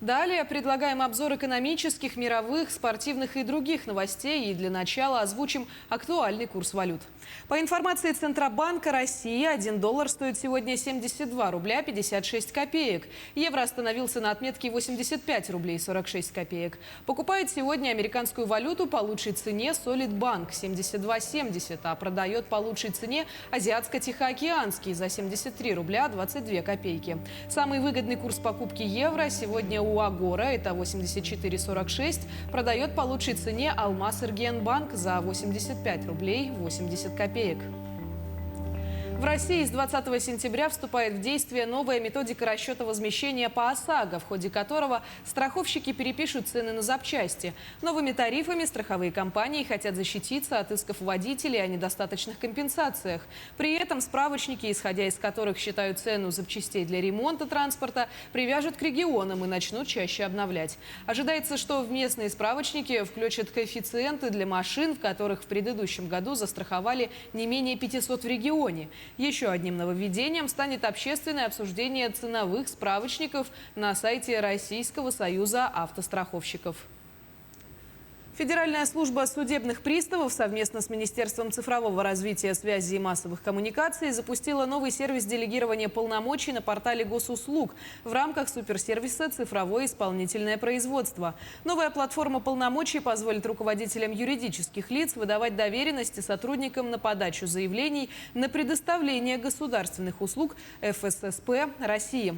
Далее предлагаем обзор экономических, мировых, спортивных и других новостей. И для начала озвучим актуальный курс валют. По информации Центробанка России, 1 доллар стоит сегодня 72 рубля 56 копеек. Евро остановился на отметке 85 рублей 46 копеек. Покупает сегодня американскую валюту по лучшей цене Solidbank 72,70, а продает по лучшей цене Азиатско-Тихоокеанский за 73 рубля 22 копейки. Самый выгодный курс покупки евро сегодня у Агора, это 84,46, продает по лучшей цене Алмаз Эргиенбанк за 85 рублей 80 копеек. В России с 20 сентября вступает в действие новая методика расчета возмещения по ОСАГО, в ходе которого страховщики перепишут цены на запчасти. Новыми тарифами страховые компании хотят защититься от исков водителей о недостаточных компенсациях. При этом справочники, исходя из которых считают цену запчастей для ремонта транспорта, привяжут к регионам и начнут чаще обновлять. Ожидается, что в местные справочники включат коэффициенты для машин, в которых в предыдущем году застраховали не менее 500 в регионе. Еще одним нововведением станет общественное обсуждение ценовых справочников на сайте Российского союза автостраховщиков. Федеральная служба судебных приставов совместно с Министерством цифрового развития, связи и массовых коммуникаций запустила новый сервис делегирования полномочий на портале госуслуг в рамках суперсервиса «Цифровое исполнительное производство». Новая платформа полномочий позволит руководителям юридических лиц выдавать доверенности сотрудникам на подачу заявлений на предоставление государственных услуг ФССП России.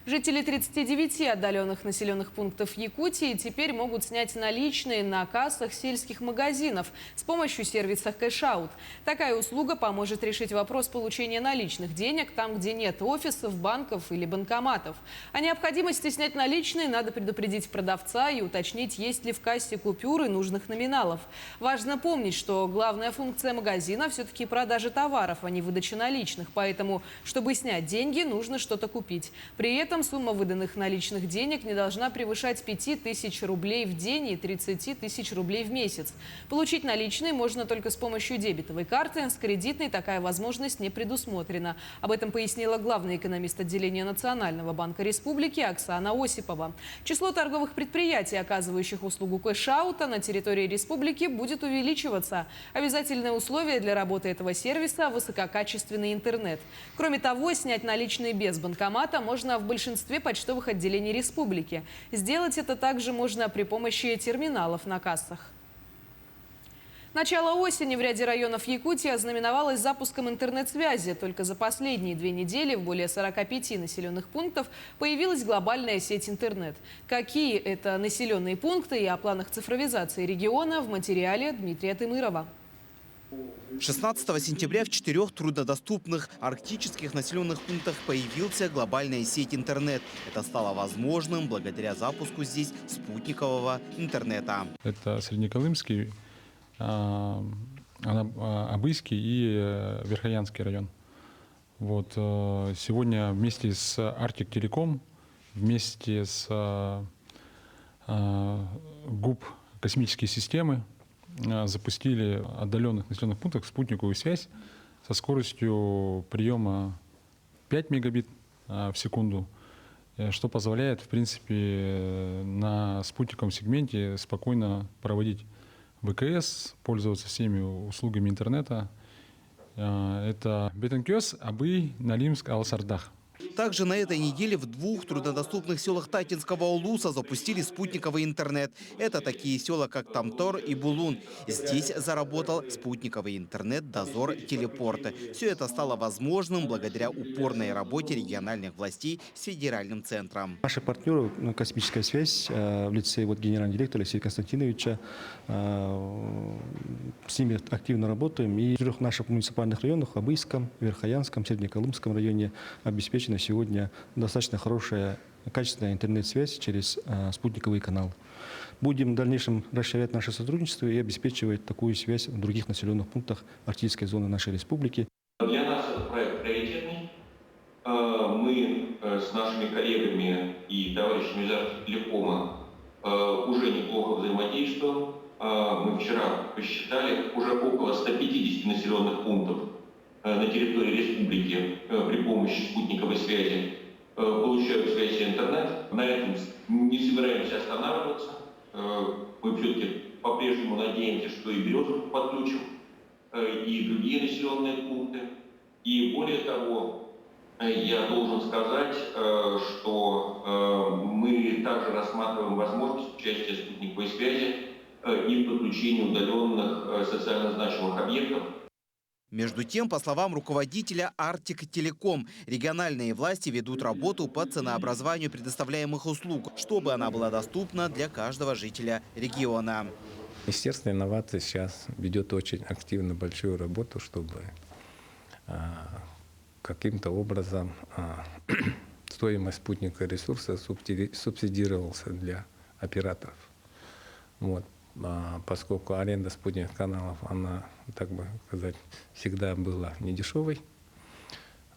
Жители 39 отдаленных населенных пунктов Якутии теперь могут снять наличные на кассах сельских магазинов с помощью сервиса кэш-аут. Такая услуга поможет решить вопрос получения наличных денег там, где нет офисов, банков или банкоматов. О необходимости снять наличные надо предупредить продавца и уточнить, есть ли в кассе купюры нужных номиналов. Важно помнить, что главная функция магазина все-таки продажа товаров, а не выдача наличных. Поэтому, чтобы снять деньги, нужно что-то купить. При этом сумма выданных наличных денег не должна превышать 5000 рублей в день и 30 тысяч рублей в месяц. Получить наличные можно только с помощью дебетовой карты. С кредитной такая возможность не предусмотрена. Об этом пояснила главный экономист отделения Национального банка республики Оксана Осипова. Число торговых предприятий, оказывающих услугу кэш-аута на территории республики, будет увеличиваться. Обязательное условие для работы этого сервиса – высококачественный интернет. Кроме того, снять наличные без банкомата можно в большинстве почтовых отделений республики. Сделать это также можно при помощи терминалов на кассах. Начало осени в ряде районов Якутии ознаменовалось запуском интернет-связи. Только за последние 2 недели в более 45 населенных пунктов появилась глобальная сеть интернет. Какие это населенные пункты и о планах цифровизации региона в материале Дмитрия Тымырова. 16 сентября в 4 труднодоступных арктических населенных пунктах появился глобальная сеть интернет. Это стало возможным благодаря запуску здесь спутникового интернета. Это Среднеколымский, Абыйский и Верхоянский район. Вот. Сегодня вместе с Arctic Telecom, вместе с ГУП «Космические системы» запустили в отдаленных населенных пунктах спутниковую связь со скоростью приема 5 мегабит в секунду, что позволяет, в принципе, на спутниковом сегменте спокойно проводить ВКС, пользоваться всеми услугами интернета. Это Бетенкёс, Абый, Налимск, Алсардах. Также на этой неделе в 2 труднодоступных селах Татинского улуса запустили спутниковый интернет. Это такие села, как Тамтор и Булун. Здесь заработал спутниковый интернет, дозор, телепорты. Все это стало возможным благодаря упорной работе региональных властей с федеральным центром. Наши партнеры, космическая связь в лице генерального директора Алексея Константиновича, с ними активно работаем. И в 4 наших муниципальных районах, Абыйском, Верхоянском, Среднеколымском районе, обеспечена сегодня достаточно хорошая, качественная интернет-связь через спутниковый канал. Будем в дальнейшем расширять наше сотрудничество и обеспечивать такую связь в других населенных пунктах арктической зоны нашей республики. Для нас этот проект приоритетный. Мы с нашими коллегами и товарищами из Арктелекома уже неплохо взаимодействуем. Мы вчера посчитали уже около 150 населенных пунктов на территории республики при помощи спутниковой связи. получают связь и интернет. На этом не собираемся останавливаться. Мы все-таки по-прежнему надеемся, что и Березовку подключим, и другие населенные пункты. И более того, я должен сказать, что мы также рассматриваем возможность участия спутниковой связи и в подключении удаленных социально значимых объектов. Между тем, по словам руководителя Arctic Telecom, региональные власти ведут работу по ценообразованию предоставляемых услуг, чтобы она была доступна для каждого жителя региона. Министерство инноваций сейчас ведет очень активно большую работу, чтобы каким-то образом стоимость спутникового ресурса субсидировался для операторов. Вот. Поскольку аренда спутниковых каналов, она, так бы сказать, всегда была недешевой.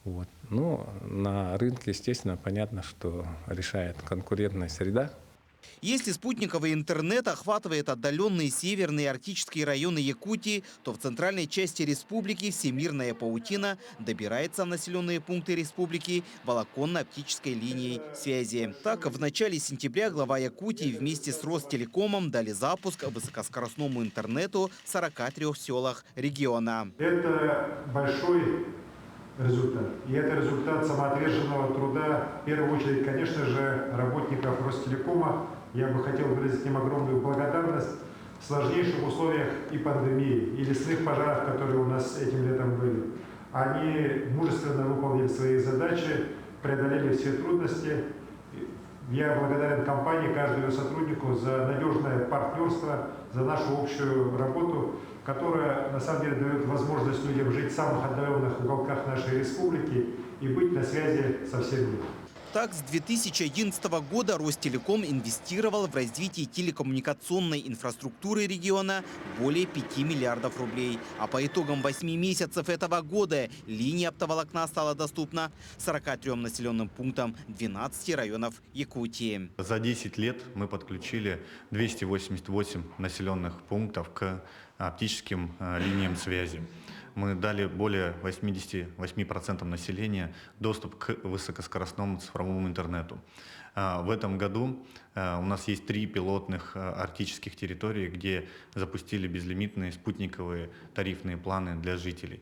Вот. Но на рынке, естественно, понятно, что решает конкурентная среда. Если спутниковый интернет охватывает отдаленные северные и арктические районы Якутии, то в центральной части республики всемирная паутина добирается в населенные пункты республики волоконно-оптической линией связи. Так, в начале сентября глава Якутии вместе с Ростелекомом дали запуск высокоскоростному интернету в 43 селах региона. Это большой результат. И это результат самоотверженного труда, в первую очередь, конечно же, работников Ростелекома. Я бы хотел выразить им огромную благодарность в сложнейших условиях и пандемии, и лесных пожаров, которые у нас этим летом были. Они мужественно выполнили свои задачи, преодолели все трудности. Я благодарен компании, каждому сотруднику за надежное партнерство, за нашу общую работу, которая на самом деле дает возможность людям жить в самых отдаленных уголках нашей республики и быть на связи со всем миром. Так, с 2011 года Ростелеком инвестировал в развитие телекоммуникационной инфраструктуры региона более 5 миллиардов рублей. А по итогам 8 месяцев этого года линия оптоволокна стала доступна 43 населенным пунктам 12 районов Якутии. За 10 лет мы подключили 288 населенных пунктов к оптическим линиям связи. Мы дали более 88% населения доступ к высокоскоростному цифровому интернету. В этом году у нас есть 3 пилотных арктических территории, где запустили безлимитные спутниковые тарифные планы для жителей.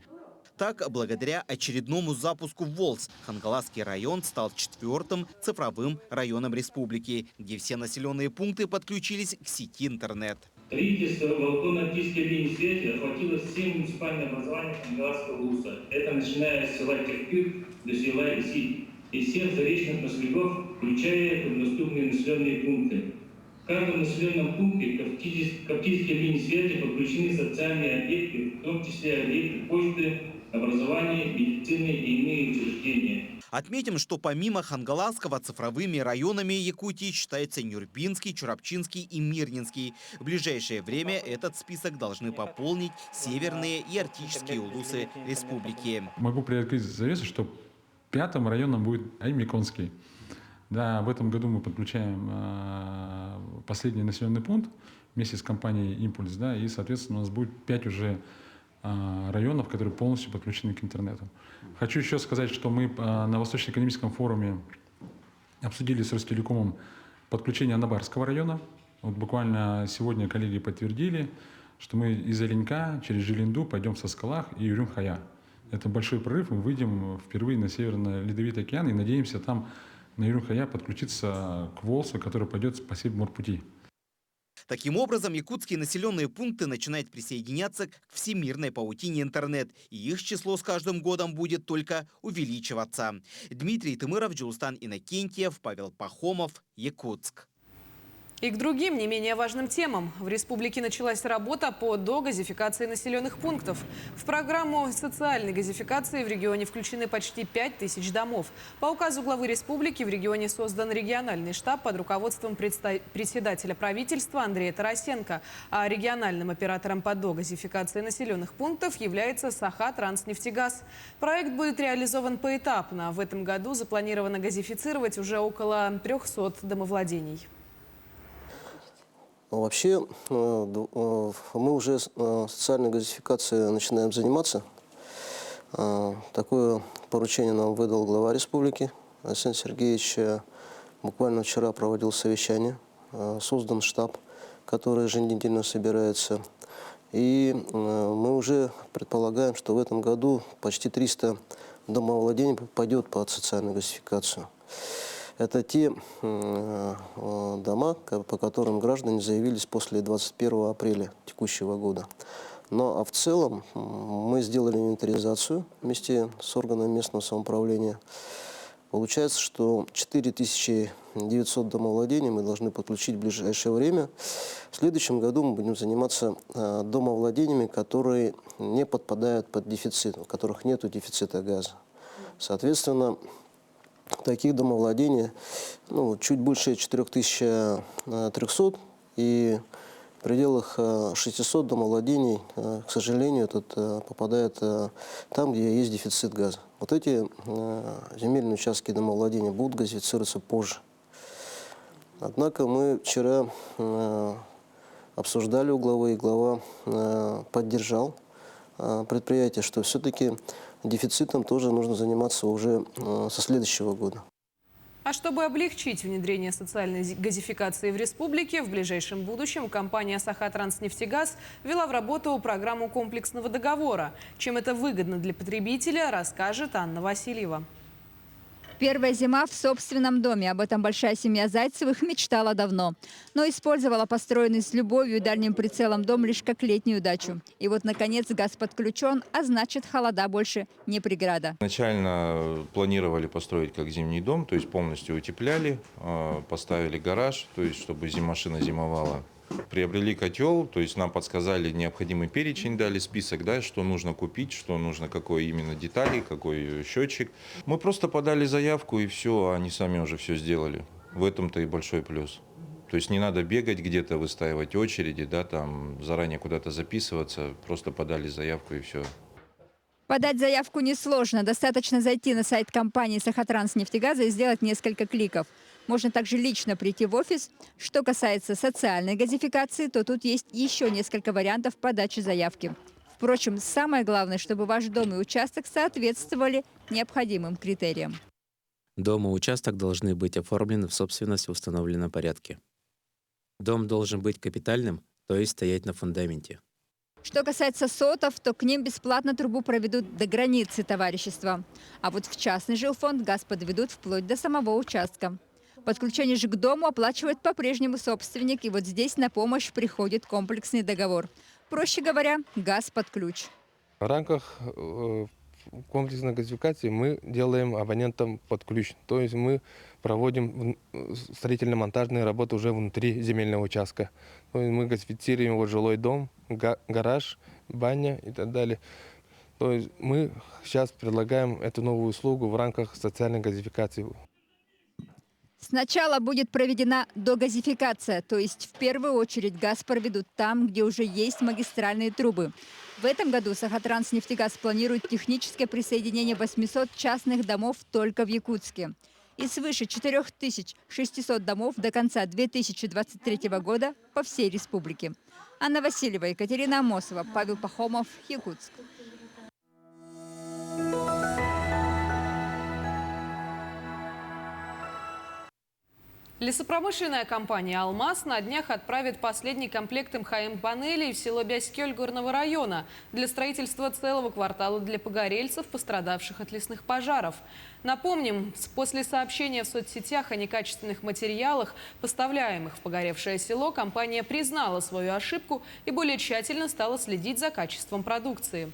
Так, благодаря очередному запуску ВОЛС, Хангаласский район стал 4-м цифровым районом республики, где все населенные пункты подключились к сети интернет. Строительство волоконно-оптической линии связи охватило 7 муниципальных образований Хангаласского улуса. Это начиная с села Терпюр до села Исиль и всех заречных массивов, включая труднодоступные населенные пункты. В каждом населенном пункте к оптической линии связи подключены социальные объекты, в том числе объекты почты, образования, медицины и иные учреждения. Отметим, что помимо Хангаласского цифровыми районами Якутии считаются Нюрбинский, Чурапчинский и Мирнинский. В ближайшее время этот список должны пополнить северные и арктические улусы республики. Могу приоткрыть завесу, что 5-м районом будет Аймиконский. Да, в этом году мы подключаем последний населенный пункт вместе с компанией «Импульс», да, и, соответственно, у нас будет 5 уже районов, которые полностью подключены к интернету. Хочу еще сказать, что мы на Восточно-экономическом форуме обсудили с Ростелекомом подключение Анабарского района. Вот буквально сегодня коллеги подтвердили, что мы из Оленька через Жилинду пойдем в Соскалах и Юрюм-Хая. Это большой прорыв, мы выйдем впервые на Северно-Ледовитый океан и надеемся там на Юрюм-Хая подключиться к Волсу, который пойдет по Сибморпути. Таким образом, якутские населенные пункты начинают присоединяться к всемирной паутине интернет, и их число с каждым годом будет только увеличиваться. Дмитрий Тымыров, Джулстан Иннокентьев, Павел Пахомов, Якутск. И к другим, не менее важным темам. В республике началась работа по догазификации населенных пунктов. В программу социальной газификации в регионе включены почти 5000 домов. По указу главы республики в регионе создан региональный штаб под руководством председателя правительства Андрея Тарасенко. А региональным оператором по догазификации населенных пунктов является Саха-Транснефтегаз. Проект будет реализован поэтапно. В этом году запланировано газифицировать уже около 300 домовладений. Вообще, мы уже социальной газификацией начинаем заниматься. Такое поручение нам выдал глава республики Александр Сергеевич буквально вчера проводил совещание, создан штаб, который еженедельно собирается. И мы уже предполагаем, что в этом году почти 300 домовладений пойдет под социальную газификацию. Это те дома, по которым граждане заявились после 21 апреля текущего года. Но в целом мы сделали инвентаризацию вместе с органами местного самоуправления. Получается, что 4900 домовладений мы должны подключить в ближайшее время. В следующем году мы будем заниматься домовладениями, которые не подпадают под дефицит, у которых нет дефицита газа. Соответственно, таких домовладений чуть больше 4300, и в пределах 600 домовладений, к сожалению, попадает там, где есть дефицит газа. Вот эти земельные участки домовладения будут газифицироваться позже. Однако мы вчера обсуждали у главы, и глава поддержал предприятие, что все-таки дефицитом тоже нужно заниматься уже со следующего года. А чтобы облегчить внедрение социальной газификации в республике, в ближайшем будущем компания «Сахатранснефтегаз» ввела в работу программу комплексного договора. Чем это выгодно для потребителя, расскажет Анна Васильева. Первая зима в собственном доме. Об этом большая семья Зайцевых мечтала давно. Но использовала построенный с любовью и дальним прицелом дом лишь как летнюю дачу. И вот, наконец, газ подключен, а значит, холода больше не преграда. Изначально планировали построить как зимний дом, то есть полностью утепляли, поставили гараж, то есть чтобы машина зимовала. Приобрели котел, то есть нам подсказали необходимый перечень, дали список, да, что нужно купить, что нужно, какой именно детали, какой счетчик. Мы просто подали заявку и все, они сами уже все сделали. В этом-то и большой плюс. То есть не надо бегать где-то, выстаивать очереди, да, там заранее куда-то записываться, просто подали заявку и все. Подать заявку несложно. Достаточно зайти на сайт компании «Сахатранснефтегаза» и сделать несколько кликов. Можно также лично прийти в офис. Что касается социальной газификации, то тут есть еще несколько вариантов подачи заявки. Впрочем, самое главное, чтобы ваш дом и участок соответствовали необходимым критериям. Дом и участок должны быть оформлены в собственность в установленном порядке. Дом должен быть капитальным, то есть стоять на фундаменте. Что касается СОТов, то к ним бесплатно трубу проведут до границы товарищества. А вот в частный жилфонд газ подведут вплоть до самого участка. Подключение же к дому оплачивает по-прежнему собственник, и вот здесь на помощь приходит комплексный договор. Проще говоря, газ под ключ. В рамках комплексной газификации мы делаем абонентам под ключ. То есть мы проводим строительно-монтажные работы уже внутри земельного участка. То есть мы газифицируем жилой дом, гараж, баня и так далее. То есть мы сейчас предлагаем эту новую услугу в рамках социальной газификации. Сначала будет проведена догазификация, то есть в первую очередь газ проведут там, где уже есть магистральные трубы. В этом году «Сахатранснефтегаз» планирует техническое присоединение 800 частных домов только в Якутске. И свыше 4600 домов до конца 2023 года по всей республике. Анна Васильева, Екатерина Амосова, Павел Пахомов, Якутск. Лесопромышленная компания «Алмаз» на днях отправит последний комплект МХМ-панелей в село Бяскёль горного района для строительства целого квартала для погорельцев, пострадавших от лесных пожаров. Напомним, после сообщения в соцсетях о некачественных материалах, поставляемых в погоревшее село, компания признала свою ошибку и более тщательно стала следить за качеством продукции.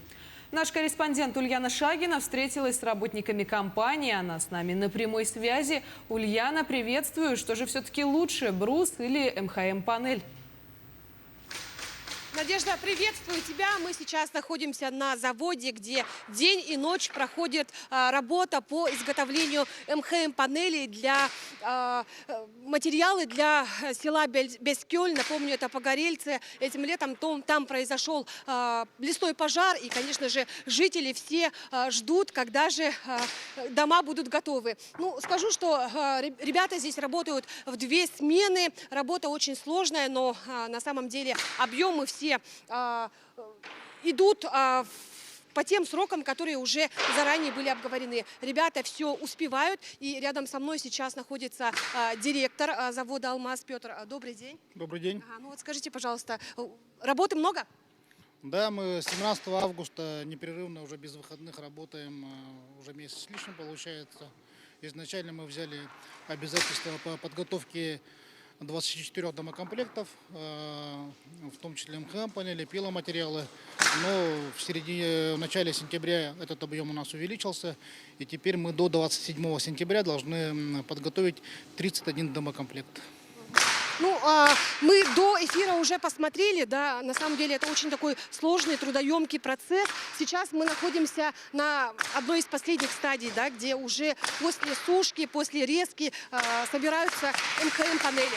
Наш корреспондент Ульяна Шагина встретилась с работниками компании. Она с нами на прямой связи. Ульяна, приветствую. Что же все-таки лучше, брус или МХМ-панель? Надежда, приветствую тебя. Мы сейчас находимся на заводе, где день и ночь проходит работа по изготовлению МХМ-панелей для материалы для села Бяскёль. Напомню, это погорельцы. Этим летом там произошел лесной пожар. И, конечно же, жители все ждут, когда же дома будут готовы. Ну, скажу, что ребята здесь работают в 2 смены. Работа очень сложная, но на самом деле объемы все идут по тем срокам, которые уже заранее были обговорены. Ребята все успевают, и рядом со мной сейчас находится директор завода «Алмаз» Петр. Добрый день. Добрый день. Ну вот скажите, пожалуйста, работы много? Да, мы с 17 августа непрерывно уже без выходных работаем, уже месяц с лишним получается. Изначально мы взяли обязательства по подготовке 24 домокомплектов, в том числе МХМ-панели, пиломатериалы. Но в начале сентября этот объем у нас увеличился, и теперь мы до 27 сентября должны подготовить 31 домокомплект. Ну, мы до эфира уже посмотрели, да, на самом деле это очень такой сложный, трудоемкий процесс. Сейчас мы находимся на одной из последних стадий, да, где уже после сушки, после резки собираются МХМ-панели.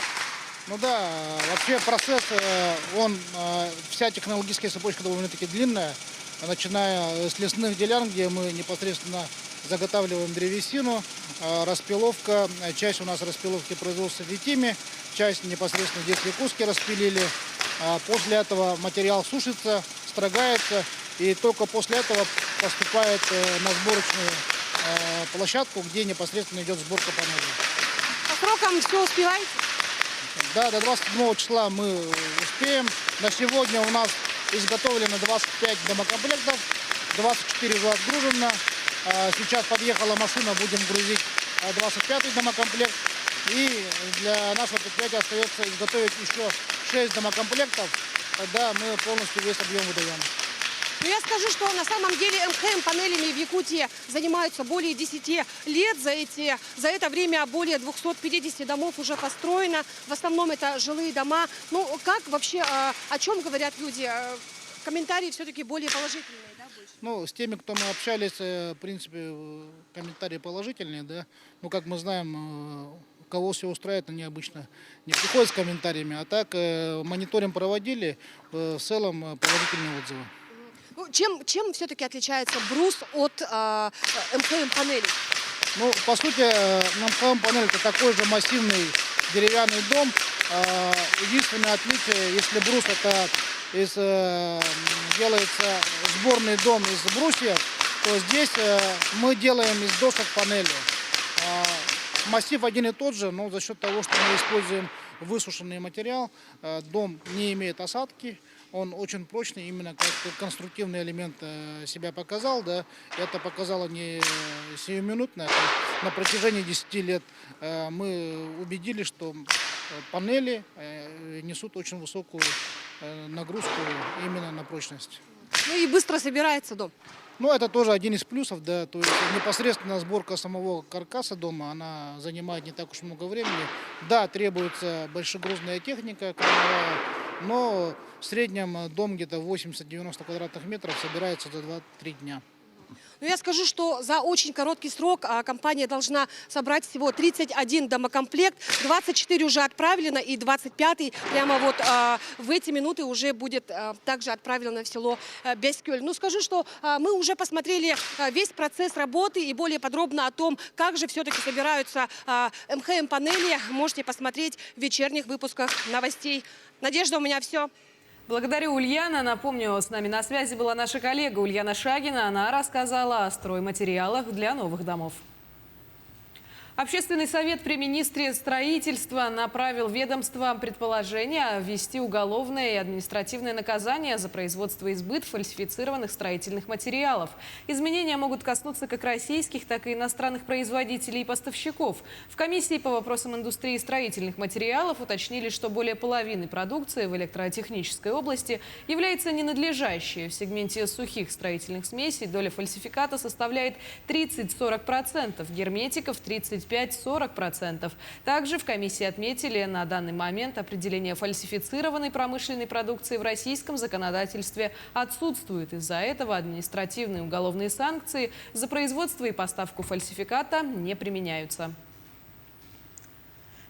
Ну да, вообще процесс, вся технологическая цепочка довольно-таки длинная, начиная с лесных делян, где мы непосредственно заготавливаем древесину, распиловка, часть у нас распиловки производства в Витиме, часть непосредственно здесь в Якутске распилили. После этого материал сушится, строгается, и только после этого поступает на сборочную площадку, где непосредственно идет сборка панелей. По срокам все успеваете? Да, до 27 числа мы успеем. На сегодня у нас изготовлено 25 домокомплектов, 24 уже отгружено. Сейчас подъехала машина, будем грузить 25-й домокомплект. И для нашего предприятия остается изготовить еще 6 домокомплектов, тогда мы полностью весь объем выдаем. Но я скажу, что на самом деле МХМ-панелями в Якутии занимаются более 10 лет. За это время более 250 домов уже построено. В основном это жилые дома. Ну, как вообще, о чем говорят люди? Комментарии все-таки более положительные, да, больше? Ну, с теми, кто мы общались, в принципе, комментарии положительные, да. Ну, как мы знаем, кого все устраивает, они обычно не приходят с комментариями. А так, мониторинг проводили, в целом положительные отзывы. Ну, чем все-таки отличается брус от МХМ-панелей? Ну, по сути, МХМ-панель это такой же массивный деревянный дом. Единственное отличие, если брус это делается сборный дом из брусьев, то здесь мы делаем из досок панели. Массив один и тот же, но за счет того, что мы используем высушенный материал, дом не имеет осадки, он очень прочный, именно как конструктивный элемент себя показал. Да. Это показало не сиюминутно, на протяжении 10 лет мы убедились, что панели несут очень высокую нагрузку именно на прочность. Ну и быстро собирается дом. Ну, это тоже один из плюсов, да, то есть непосредственно сборка самого каркаса дома, она занимает не так уж много времени. Да, требуется большегрузная техника, но в среднем дом где-то 80-90 квадратных метров собирается за 2-3 дня. Но я скажу, что за очень короткий срок компания должна собрать всего 31 домокомплект, 24 уже отправлено, и 25-й прямо вот в эти минуты уже будет также отправлено в село Бескёль. Ну, скажу, что мы уже посмотрели весь процесс работы и более подробно о том, как же все-таки собираются МХМ-панели, можете посмотреть в вечерних выпусках новостей. Надежда, у меня все. Благодарю, Ульяна. Напомню, с нами на связи была наша коллега Ульяна Шагина. Она рассказала о стройматериалах для новых домов. Общественный совет при министре строительства направил ведомствам предположение ввести уголовное и административное наказание за производство и сбыт фальсифицированных строительных материалов. Изменения могут коснуться как российских, так и иностранных производителей и поставщиков. В комиссии по вопросам индустрии строительных материалов уточнили, что более половины продукции в электротехнической области является ненадлежащей. В сегменте сухих строительных смесей доля фальсификата составляет 30-40%, герметиков 35-40%. Также в комиссии отметили, на данный момент определение фальсифицированной промышленной продукции в российском законодательстве отсутствует. Из-за этого административные и уголовные санкции за производство и поставку фальсификата не применяются.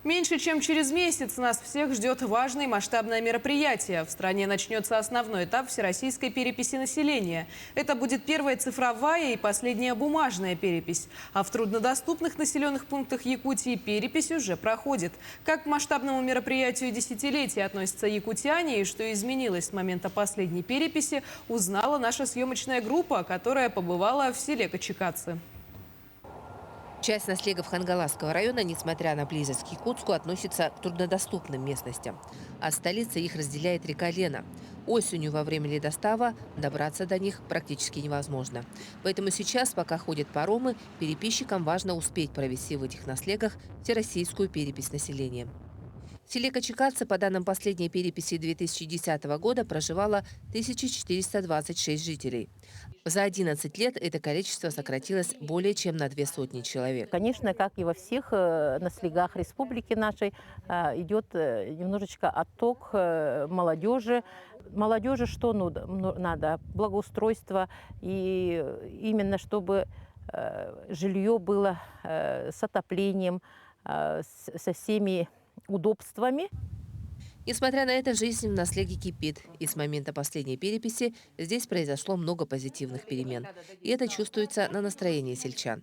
Меньше чем через месяц нас всех ждет важное и масштабное мероприятие. В стране начнется основной этап всероссийской переписи населения. Это будет первая цифровая и последняя бумажная перепись. А в труднодоступных населенных пунктах Якутии перепись уже проходит. Как к масштабному мероприятию десятилетия относятся якутяне и что изменилось с момента последней переписи, узнала наша съемочная группа, которая побывала в селе Качекацы. Часть наслегов Хангаласского района, несмотря на близость к Якутску, относится к труднодоступным местностям. От столицы их разделяет река Лена. Осенью во время ледостава добраться до них практически невозможно. Поэтому сейчас, пока ходят паромы, переписчикам важно успеть провести в этих наслегах всероссийскую перепись населения. В селе Качекацы, по данным последней переписи 2010 года, проживало 1426 жителей. За 11 лет это количество сократилось более чем на 200 человек. Конечно, как и во всех наслегах республики нашей, идет немножечко отток молодежи. Молодежи что надо? Благоустройство, и именно чтобы жилье было с отоплением, со всеми удобствами. Несмотря на это, жизнь в наслеге кипит. И с момента последней переписи здесь произошло много позитивных перемен. И это чувствуется на настроении сельчан.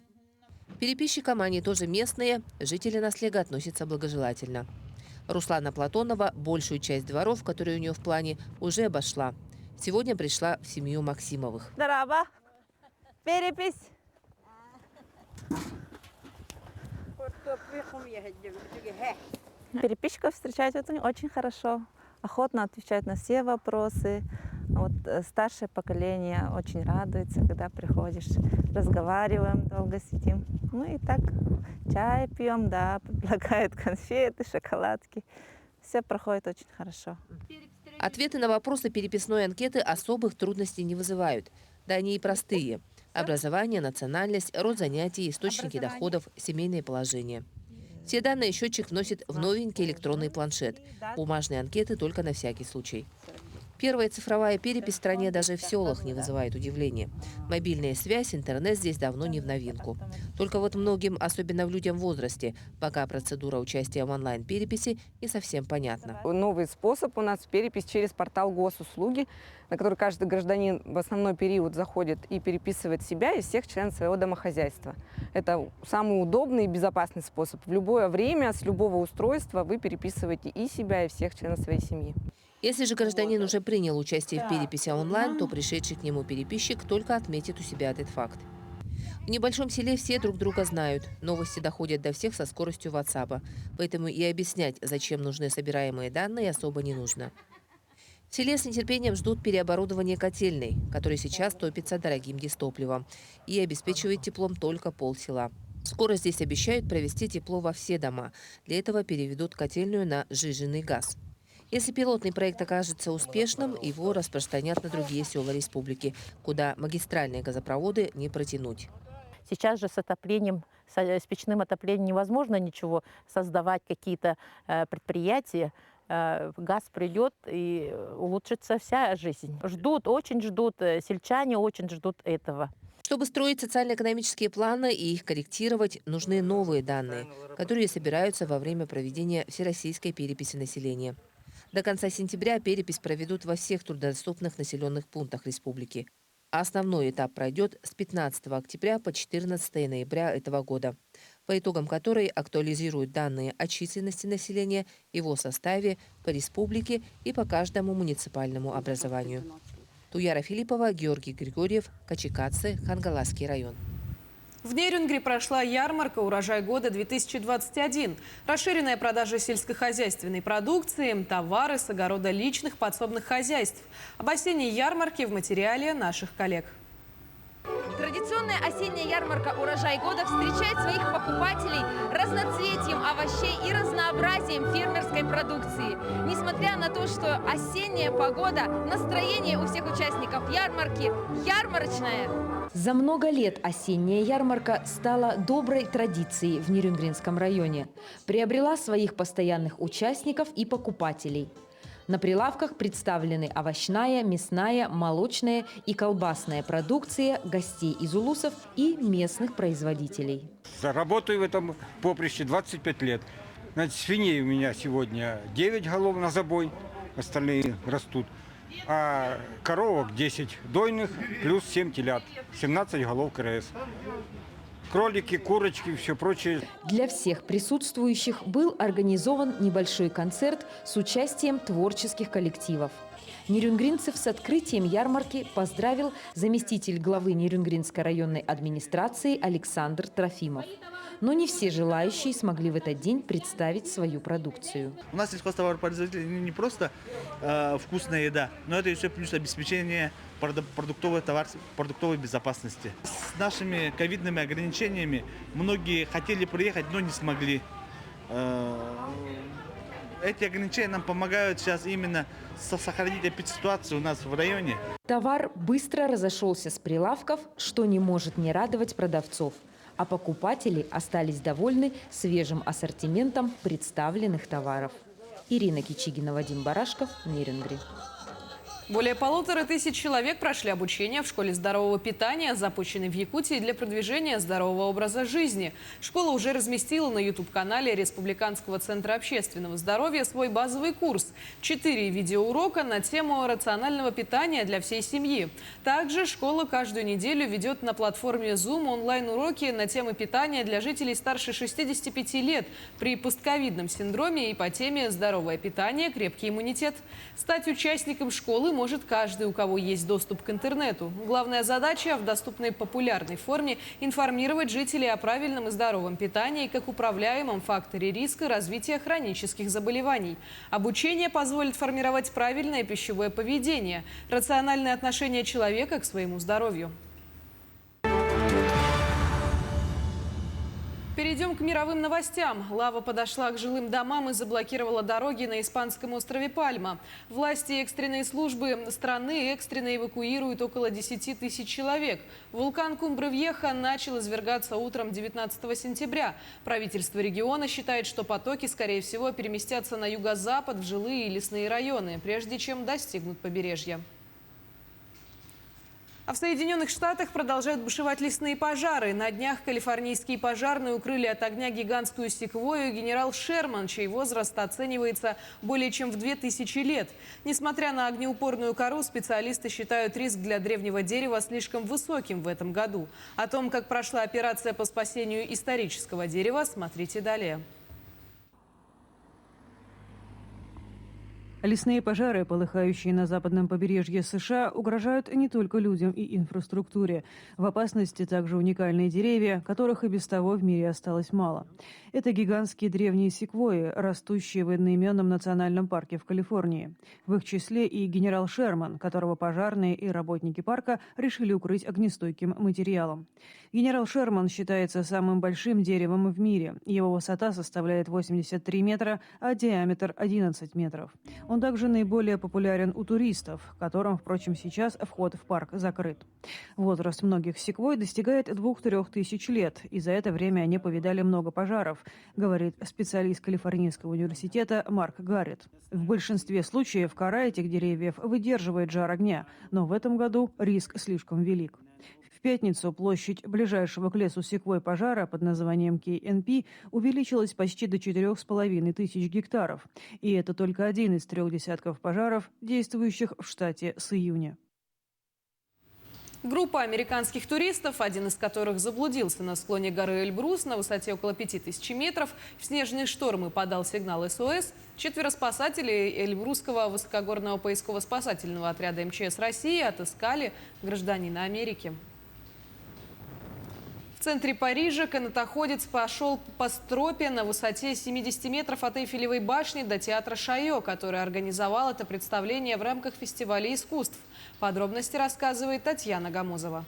Переписчикам, они тоже местные, жители наслега относятся благожелательно. Руслана Платонова большую часть дворов, которые у нее в плане, уже обошла. Сегодня пришла в семью Максимовых. Здорово! Перепись! Переписчиков встречают очень хорошо, охотно отвечают на все вопросы. Вот старшее поколение очень радуется, когда приходишь, разговариваем, долго сидим. Ну и так чай пьем, да, предлагают конфеты, шоколадки. Все проходит очень хорошо. Ответы на вопросы переписной анкеты особых трудностей не вызывают. Да они и простые. Образование, национальность, род занятий, источники доходов, семейное положение. Все данные счетчик вносит в новенький электронный планшет. Бумажные анкеты только на всякий случай. Первая цифровая перепись в стране даже в селах не вызывает удивления. Мобильная связь, интернет здесь давно не в новинку. Только вот многим, особенно в людям в возрасте, пока процедура участия в онлайн-переписи не совсем понятна. Новый способ у нас – перепись через портал госуслуги, на который каждый гражданин в основной период заходит и переписывает себя и всех членов своего домохозяйства. Это самый удобный и безопасный способ. В любое время, с любого устройства вы переписываете и себя, и всех членов своей семьи. Если же гражданин уже принял участие в переписи онлайн, то пришедший к нему переписчик только отметит у себя этот факт. В небольшом селе все друг друга знают. Новости доходят до всех со скоростью WhatsApp. Поэтому и объяснять, зачем нужны собираемые данные, особо не нужно. В селе с нетерпением ждут переоборудования котельной, который сейчас топится дорогим дизтопливом и обеспечивает теплом только полсела. Скоро здесь обещают провести тепло во все дома. Для этого переведут котельную на сжиженный газ. Если пилотный проект окажется успешным, его распространят на другие села республики, куда магистральные газопроводы не протянуть. Сейчас же с отоплением, с печным отоплением невозможно ничего создавать, какие-то предприятия. Газ придет и улучшится вся жизнь. Очень ждут, сельчане очень ждут этого. Чтобы строить социально-экономические планы и их корректировать, нужны новые данные, которые собираются во время проведения всероссийской переписи населения. До конца сентября перепись проведут во всех труднодоступных населенных пунктах республики. А основной этап пройдет с 15 октября по 14 ноября этого года, по итогам которой актуализируют данные о численности населения, его составе, по республике и по каждому муниципальному образованию. Туяра Филиппова, Георгий Григорьев, Качекацы, Хангаласский район. В Нерюнгри прошла ярмарка «Урожай года 2021». Расширенная продажа сельскохозяйственной продукции, товары с огорода личных подсобных хозяйств. Об осенней ярмарке в материале наших коллег. Традиционная осенняя ярмарка «Урожай года» встречает своих покупателей разноцветием овощей и разнообразием фермерской продукции. Несмотря на то, что осенняя погода, настроение у всех участников ярмарки ярмарочное. За много лет осенняя ярмарка стала доброй традицией в Нерюнгринском районе. Приобрела своих постоянных участников и покупателей. На прилавках представлены овощная, мясная, молочная и колбасная продукция гостей из улусов и местных производителей. Работаю в этом поприще 25 лет. Значит, свиней у меня сегодня 9 голов на забой, остальные растут. А коровок 10 дойных, плюс 7 телят, 17 голов КРС. Кролики, курочки, все прочее. Для всех присутствующих был организован небольшой концерт с участием творческих коллективов. Нерюнгринцев с открытием ярмарки поздравил заместитель главы Нерюнгринской районной администрации Александр Трофимов. Но не все желающие смогли в этот день представить свою продукцию. У нас сельхозтоваропроизводители не просто вкусная еда, но это еще плюс обеспечение продуктовой безопасности. С нашими ковидными ограничениями многие хотели приехать, но не смогли. Эти ограничения нам помогают сейчас именно сохранить ситуацию у нас в районе. Товар быстро разошелся с прилавков, что не может не радовать продавцов. А покупатели остались довольны свежим ассортиментом представленных товаров. Ирина Кичигина, Вадим Барашков, Нерюнгри. Более 1500 человек прошли обучение в школе здорового питания, запущенной в Якутии для продвижения здорового образа жизни. Школа уже разместила на YouTube-канале Республиканского центра общественного здоровья свой базовый курс. 4 видеоурока на тему рационального питания для всей семьи. Также школа каждую неделю ведет на платформе Zoom онлайн-уроки на темы питания для жителей старше 65 лет при постковидном синдроме и по теме «Здоровое питание, крепкий иммунитет». Стать участником школы может каждый, у кого есть доступ к интернету. Главная задача – в доступной популярной форме информировать жителей о правильном и здоровом питании как управляемом факторе риска развития хронических заболеваний. Обучение позволит формировать правильное пищевое поведение, рациональное отношение человека к своему здоровью. Перейдем к мировым новостям. Лава подошла к жилым домам и заблокировала дороги на испанском острове Пальма. Власти и экстренные службы страны экстренно эвакуируют около 10 тысяч человек. Вулкан Кумбре-Вьеха начал извергаться утром 19 сентября. Правительство региона считает, что потоки, скорее всего, переместятся на юго-запад в жилые и лесные районы, прежде чем достигнут побережья. А в Соединенных Штатах продолжают бушевать лесные пожары. На днях калифорнийские пожарные укрыли от огня гигантскую секвойю «Генерал Шерман», чей возраст оценивается более чем в 2000 лет. Несмотря на огнеупорную кору, специалисты считают риск для древнего дерева слишком высоким в этом году. О том, как прошла операция по спасению исторического дерева, смотрите далее. Лесные пожары, полыхающие на западном побережье США, угрожают не только людям и инфраструктуре. В опасности также уникальные деревья, которых и без того в мире осталось мало. Это гигантские древние секвойи, растущие в одноименном национальном парке в Калифорнии. В их числе и генерал Шерман, которого пожарные и работники парка решили укрыть огнестойким материалом. Генерал Шерман считается самым большим деревом в мире. Его высота составляет 83 метра, а диаметр 11 метров. Он также наиболее популярен у туристов, которым, впрочем, сейчас вход в парк закрыт. Возраст многих секвой достигает 2-3 тысяч лет, и за это время они повидали много пожаров, говорит специалист Калифорнийского университета Марк Гарретт. В большинстве случаев кора этих деревьев выдерживает жар огня, но в этом году риск слишком велик. В пятницу площадь ближайшего к лесу секвой пожара под названием KNP увеличилась почти до 4500 гектаров. И это только один из 3 десятков пожаров, действующих в штате с июня. Группа американских туристов, один из которых заблудился на склоне горы Эльбрус на высоте около 5000 метров, в снежные штормы подал сигнал СОС. 4 спасателей Эльбрусского высокогорного поисково-спасательного отряда МЧС России отыскали гражданина Америки. В центре Парижа канатоходец пошел по стропе на высоте 70 метров от Эйфелевой башни до театра Шайо, который организовал это представление в рамках фестиваля искусств. Подробности рассказывает Татьяна Гамозова.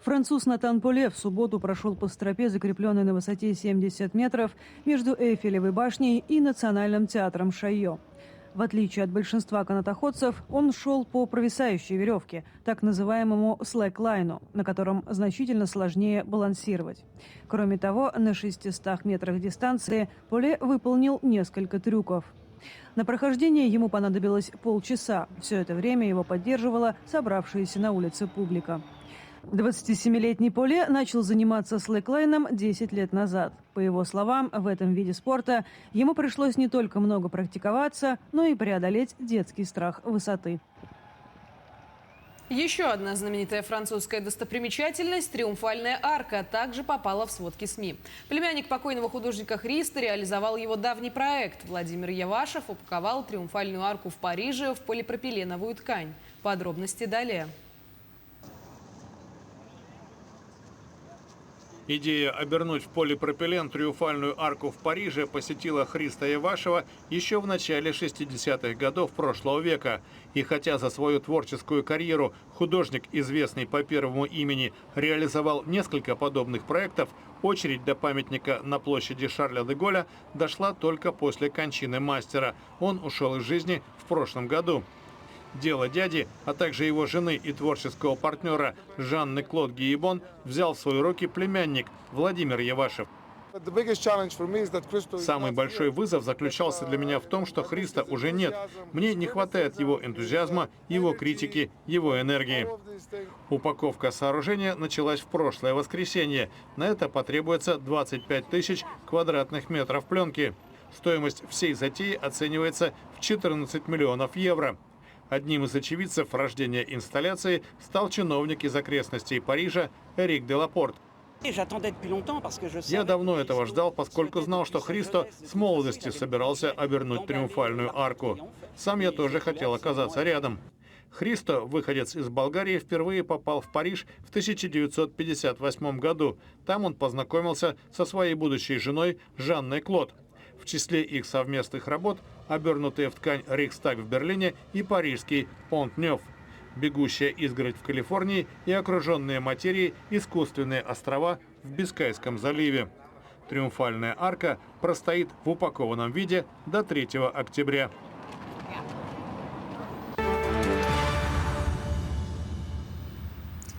Француз Натан Поле в субботу прошел по стропе, закрепленной на высоте 70 метров между Эйфелевой башней и Национальным театром Шайо. В отличие от большинства канатоходцев, он шел по провисающей веревке, так называемому слэк-лайну, на котором значительно сложнее балансировать. Кроме того, на 600 метрах дистанции Поле выполнил несколько трюков. На прохождение ему понадобилось полчаса. Все это время его поддерживала собравшаяся на улице публика. 27-летний Поле начал заниматься слэклайном 10 лет назад. По его словам, в этом виде спорта ему пришлось не только много практиковаться, но и преодолеть детский страх высоты. Еще одна знаменитая французская достопримечательность – Триумфальная арка – также попала в сводки СМИ. Племянник покойного художника Христа реализовал его давний проект. Владимир Явашев упаковал Триумфальную арку в Париже в полипропиленовую ткань. Подробности далее. Идея обернуть в полипропилен Триумфальную арку в Париже посетила Христа Явашева еще в начале 60-х годов прошлого века. И хотя за свою творческую карьеру художник, известный по первому имени, реализовал несколько подобных проектов, очередь до памятника на площади Шарля де Голля дошла только после кончины мастера. Он ушел из жизни в прошлом году. Дело дяди, а также его жены и творческого партнера Жанны Клод Гиебон взял в свои руки племянник Владимир Явашев. Самый большой вызов заключался для меня в том, что Христа уже нет. Мне не хватает его энтузиазма, его критики, его энергии. Упаковка сооружения началась в прошлое воскресенье. На это потребуется 25 тысяч квадратных метров пленки. Стоимость всей затеи оценивается в 14 миллионов евро. Одним из очевидцев рождения инсталляции стал чиновник из окрестностей Парижа Эрик де Лапорт. Я давно этого ждал, поскольку знал, что Христо с молодости собирался обернуть Триумфальную арку. Сам я тоже хотел оказаться рядом. Христо, выходец из Болгарии, впервые попал в Париж в 1958 году. Там он познакомился со своей будущей женой Жанной Клод. В числе их совместных работ обернутые в ткань Рейхстаг в Берлине и парижский Понт-Нёв, бегущая изгородь в Калифорнии и окруженные материей искусственные острова в Бискайском заливе. Триумфальная арка простоит в упакованном виде до 3 октября.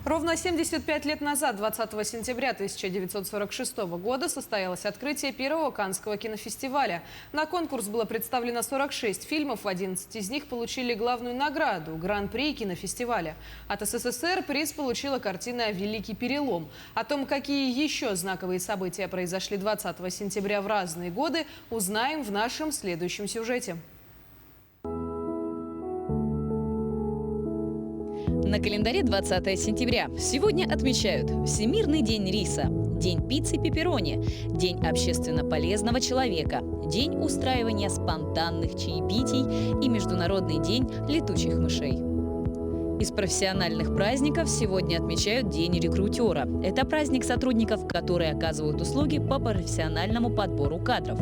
Ровно 75 лет назад, 20 сентября 1946 года, состоялось открытие первого Каннского кинофестиваля. На конкурс было представлено 46 фильмов, 11 из них получили главную награду – Гран-при кинофестиваля. От СССР приз получила картина «Великий перелом». О том, какие еще знаковые события произошли 20 сентября в разные годы, узнаем в нашем следующем сюжете. На календаре 20 сентября. Сегодня отмечают Всемирный день риса, День пиццы пепперони, День общественно полезного человека, День устраивания спонтанных чаепитий и Международный день летучих мышей. Из профессиональных праздников сегодня отмечают День рекрутера. Это праздник сотрудников, которые оказывают услуги по профессиональному подбору кадров.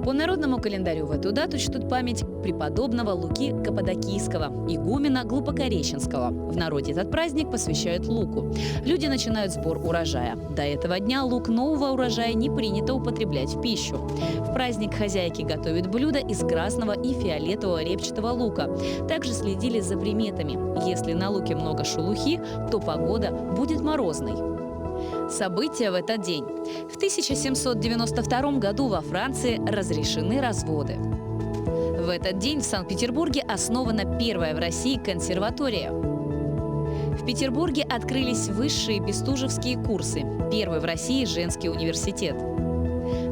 По народному календарю в эту дату чтут память преподобного Луки Каппадокийского, игумена Глубокореченского. В народе этот праздник посвящают луку. Люди начинают сбор урожая. До этого дня лук нового урожая не принято употреблять в пищу. В праздник хозяйки готовят блюда из красного и фиолетового репчатого лука. Также следили за приметами. Если на луке много шелухи, то погода будет морозной. События в этот день. В 1792 году во Франции разрешены разводы. В этот день в Санкт-Петербурге основана первая в России консерватория. В Петербурге открылись высшие бестужевские курсы, первый в России женский университет.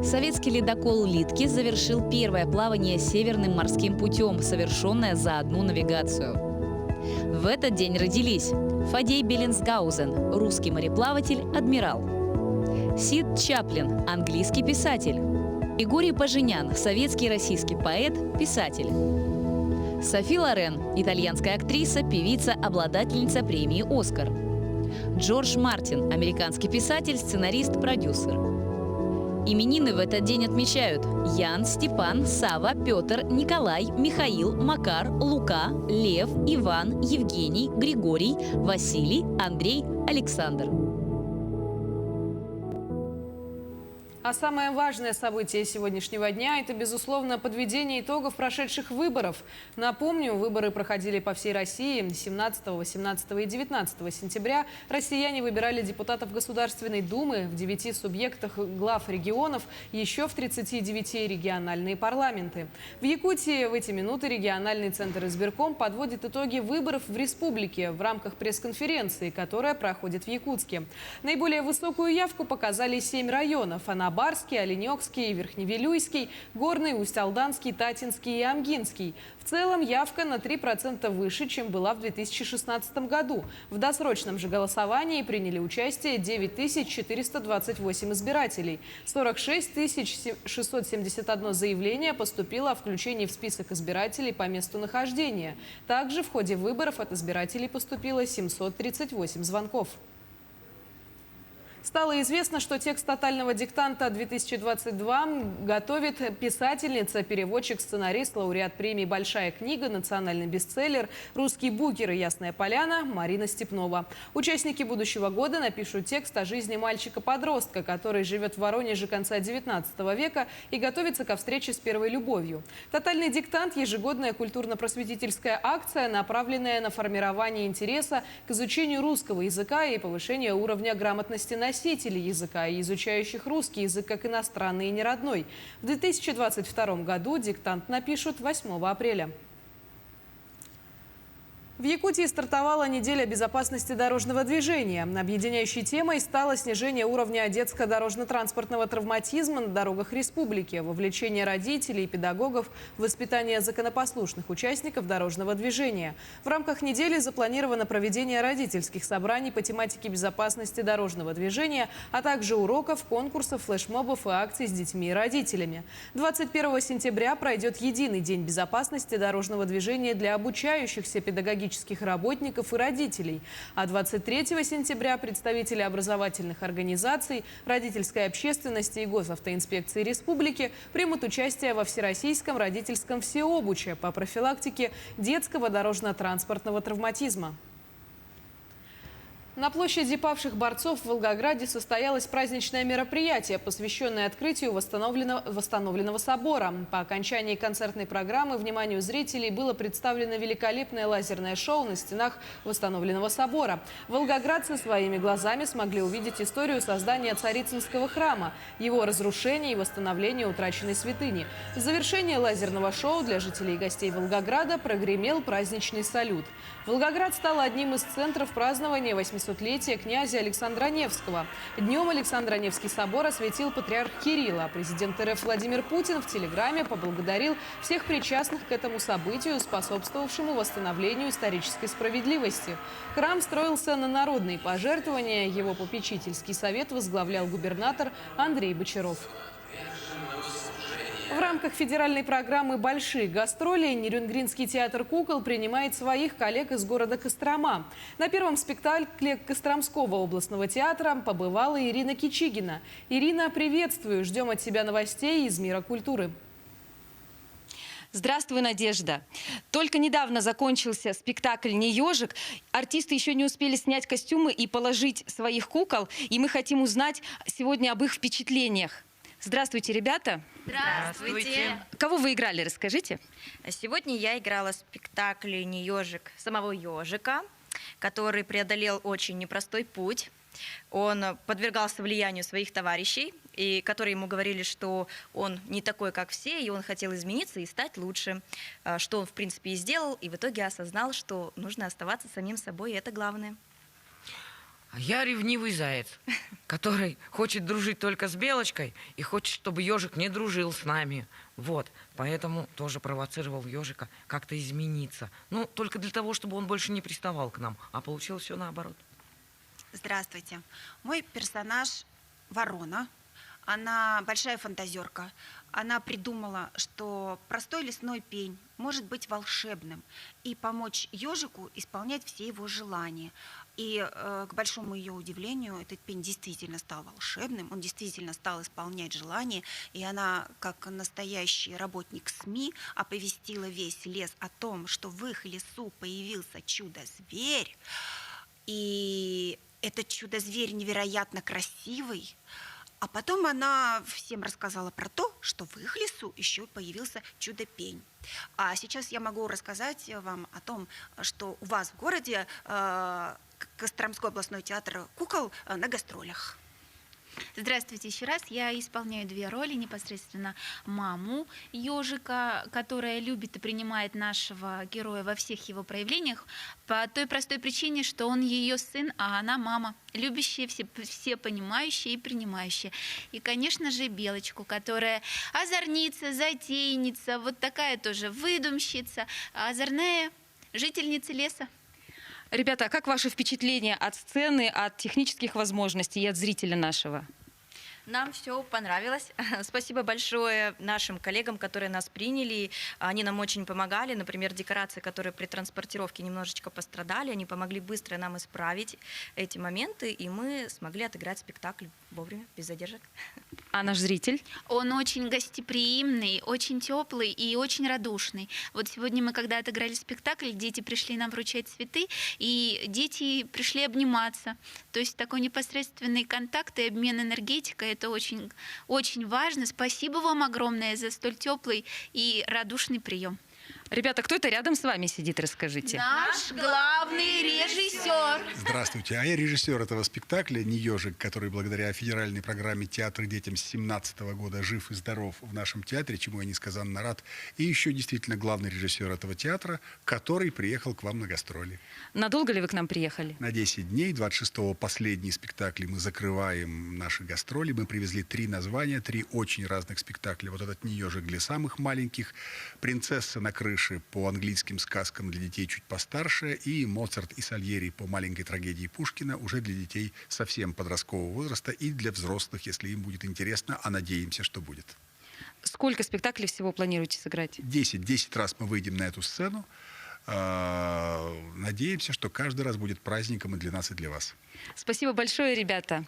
Советский ледокол «Литки» завершил первое плавание Северным морским путем, совершенное за одну навигацию. В этот день родились Фадей Беллинсгаузен, русский мореплаватель, адмирал. Сид Чаплин, английский писатель. Григорий Пажинян, советский российский поэт, писатель. Софи Лорен, итальянская актриса, певица, обладательница премии «Оскар». Джордж Мартин, американский писатель, сценарист, продюсер. Именины в этот день отмечают Ян, Степан, Сава, Петр, Николай, Михаил, Макар, Лука, Лев, Иван, Евгений, Григорий, Василий, Андрей, Александр. А самое важное событие сегодняшнего дня – это, безусловно, подведение итогов прошедших выборов. Напомню, выборы проходили по всей России. 17, 18 и 19 сентября россияне выбирали депутатов Государственной Думы в 9 субъектах глав регионов, еще в 39 региональные парламенты. В Якутии в эти минуты региональный центр избирком подводит итоги выборов в республике в рамках пресс-конференции, которая проходит в Якутске. Наиболее высокую явку показали 7 районов – Анабарский, Оленёкский, Верхневилюйский, Горный, Усть-Алданский, Татинский и Амгинский. В целом явка на 3% выше, чем была в 2016 году. В досрочном же голосовании приняли участие 9428 избирателей. 46 671 заявление поступило о включении в список избирателей по месту нахождения. Также в ходе выборов от избирателей поступило 738 звонков. Стало известно, что текст тотального диктанта-2022 готовит писательница, переводчик, сценарист, лауреат премии «Большая книга», национальный бестселлер, русский букер и «Ясная поляна» Марина Степнова. Участники будущего года напишут текст о жизни мальчика-подростка, который живет в Воронеже конца XIX века и готовится ко встрече с первой любовью. «Тотальный диктант» – ежегодная культурно-просветительская акция, направленная на формирование интереса к изучению русского языка и повышение уровня грамотности носителей языка и изучающих русский язык как иностранный и неродной. В 2022 году диктант напишут 8 апреля. В Якутии стартовала неделя безопасности дорожного движения. Объединяющей темой стало снижение уровня детско-дорожно-транспортного травматизма на дорогах республики, вовлечение родителей и педагогов в воспитание законопослушных участников дорожного движения. В рамках недели запланировано проведение родительских собраний по тематике безопасности дорожного движения, а также уроков, конкурсов, флешмобов и акций с детьми и родителями. 21 сентября пройдет единый день безопасности дорожного движения для обучающихся педагогических работников и родителей. А 23 сентября представители образовательных организаций, родительской общественности и госавтоинспекции республики примут участие во Всероссийском родительском всеобуче по профилактике детского дорожно-транспортного травматизма. На площади павших борцов в Волгограде состоялось праздничное мероприятие, посвященное открытию восстановленного собора. По окончании концертной программы вниманию зрителей было представлено великолепное лазерное шоу на стенах восстановленного собора. Волгоградцы своими глазами смогли увидеть историю создания Царицынского храма, его разрушения и восстановления утраченной святыни. В завершении лазерного шоу для жителей и гостей Волгограда прогремел праздничный салют. Волгоград стал одним из центров празднования 800-летия князя Александра Невского. Днем Александро-Невский собор осветил патриарх Кирилл, а президент РФ Владимир Путин в телеграмме поблагодарил всех причастных к этому событию, способствовавшему восстановлению исторической справедливости. Храм строился на народные пожертвования. Его попечительский совет возглавлял губернатор Андрей Бочаров. В рамках федеральной программы «Большие гастроли» Нерюнгринский театр кукол принимает своих коллег из города Кострома. На первом спектакле Костромского областного театра побывала Ирина Кичигина. Ирина, приветствую. Ждем от тебя новостей из мира культуры. Здравствуй, Надежда. Только недавно закончился спектакль «Не ежик». Артисты еще не успели снять костюмы и положить своих кукол. И мы хотим узнать сегодня об их впечатлениях. Здравствуйте, ребята. Здравствуйте. Кого вы играли, расскажите. Сегодня я играла в спектакле «Не ежик» самого ежика, который преодолел очень непростой путь. Он подвергался влиянию своих товарищей, и которые ему говорили, что он не такой, как все, и он хотел измениться и стать лучше. Что он, в принципе, и сделал, и в итоге осознал, что нужно оставаться самим собой, и это главное. Я ревнивый заяц, который хочет дружить только с белочкой и хочет, чтобы ежик не дружил с нами. Вот, поэтому тоже провоцировал ежика как-то измениться. Ну, только для того, чтобы он больше не приставал к нам, а получилось все наоборот. Здравствуйте. Мой персонаж Ворона. Она большая фантазерка. Она придумала, что простой лесной пень может быть волшебным и помочь ежику исполнять все его желания. И к большому ее удивлению, этот пень действительно стал волшебным, он действительно стал исполнять желания, и она, как настоящий работник СМИ, оповестила весь лес о том, что в их лесу появился чудо-зверь, и этот чудо-зверь невероятно красивый, А потом она всем рассказала про то, что в их лесу еще появился чудо-пень. А сейчас я могу рассказать вам о том, что у вас в городе Костромской областной театр кукол на гастролях. Здравствуйте еще раз. Я исполняю две роли. Непосредственно маму ежика, которая любит и принимает нашего героя во всех его проявлениях, по той простой причине, что он ее сын, а она мама, любящая, все понимающая и принимающая. И, конечно же, Белочку, которая озорница, затейница, вот такая тоже выдумщица, озорная жительница леса. Ребята, а как ваши впечатления от сцены, от технических возможностей и от зрителя нашего? Нам все понравилось. Спасибо большое нашим коллегам, которые нас приняли. Они нам очень помогали. Например, декорации, которые при транспортировке немножечко пострадали, они помогли быстро нам исправить эти моменты, и мы смогли отыграть спектакль вовремя, без задержек. А наш зритель? Он очень гостеприимный, очень теплый и очень радушный. Вот сегодня мы, когда отыграли спектакль, дети пришли нам вручать цветы, и дети пришли обниматься. То есть такой непосредственный контакт и обмен энергетикой — это очень, очень важно. Спасибо вам огромное за столь теплый и радушный прием. Ребята, кто это рядом с вами сидит, расскажите. Наш главный режиссер. Здравствуйте, а я режиссер этого спектакля «Не ежик», который благодаря федеральной программе «Театр детям» с 2017 года жив и здоров в нашем театре, чему я несказанно рад. И еще действительно главный режиссер этого театра, который приехал к вам на гастроли. Надолго ли вы к нам приехали? На 10 дней, 26-го последний спектакль, мы закрываем наши гастроли. Мы привезли 3 названия, 3 очень разных спектакля. Вот этот «Не ежик» для самых маленьких, «Принцесса на крыше» по английским сказкам для детей чуть постарше и «Моцарт и Сальери» по маленькой трагедии Пушкина уже для детей совсем подросткового возраста и для взрослых, если им будет интересно, а надеемся, что будет. Сколько спектаклей всего планируете сыграть? 10 раз мы выйдем на эту сцену. Надеемся, что каждый раз будет праздником и для нас, и для вас. Спасибо большое, ребята.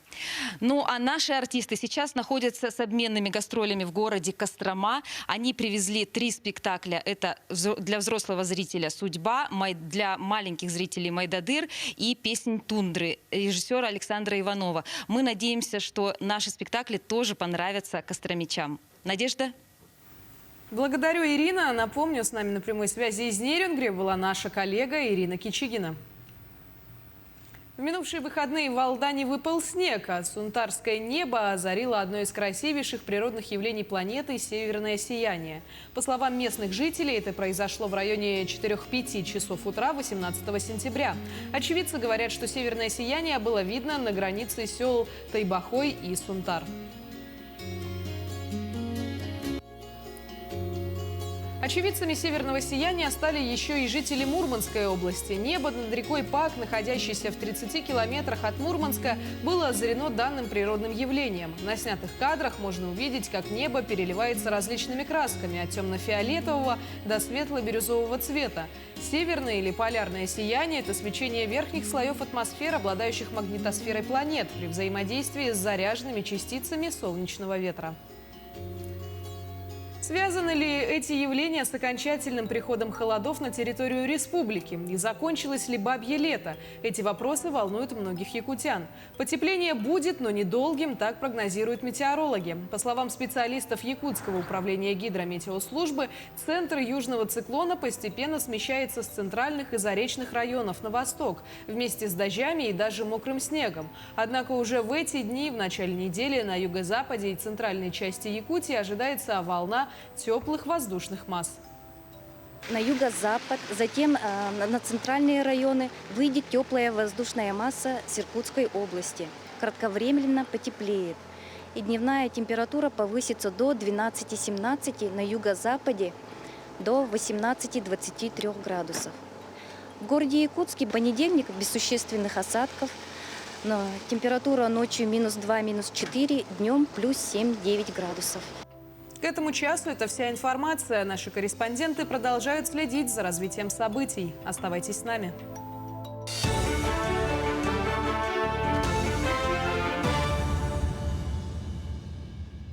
Ну, а наши артисты сейчас находятся с обменными гастролями в городе Кострома. Они привезли 3 спектакля. Это для взрослого зрителя «Судьба», для маленьких зрителей «Майдадыр» и «Песнь тундры» режиссера Александра Иванова. Мы надеемся, что наши спектакли тоже понравятся костромичам. Надежда? Благодарю, Ирина. Напомню, с нами на прямой связи из Нерюнгри была наша коллега Ирина Кичигина. В минувшие выходные в Алдане выпал снег, а сунтарское небо озарило одно из красивейших природных явлений планеты – северное сияние. По словам местных жителей, это произошло в районе 4-5 часов утра 18 сентября. Очевидцы говорят, что северное сияние было видно на границе сел Тайбахой и Сунтар. Очевидцами северного сияния стали еще и жители Мурманской области. Небо над рекой Пак, находящейся в 30 километрах от Мурманска, было озарено данным природным явлением. На снятых кадрах можно увидеть, как небо переливается различными красками, от темно-фиолетового до светло-бирюзового цвета. Северное или полярное сияние – это свечение верхних слоев атмосферы, обладающих магнитосферой планет, при взаимодействии с заряженными частицами солнечного ветра. Связаны ли эти явления с окончательным приходом холодов на территорию республики? И закончилось ли бабье лето? Эти вопросы волнуют многих якутян. Потепление будет, но недолгим, так прогнозируют метеорологи. По словам специалистов Якутского управления гидрометеослужбы, центр южного циклона постепенно смещается с центральных и заречных районов на восток, вместе с дождями и даже мокрым снегом. Однако уже в эти дни, в начале недели, на юго-западе и центральной части Якутии ожидается волна теплых воздушных масс. На юго-запад, затем на центральные районы выйдет теплая воздушная масса с Иркутской области. Кратковременно потеплеет. И дневная температура повысится до 12-17, на юго-западе до 18-23 градусов. В городе Якутске понедельник без существенных осадков. Но температура ночью -2, -4, днем +7-9 градусов. К этому часу это вся информация. Наши корреспонденты продолжают следить за развитием событий. Оставайтесь с нами.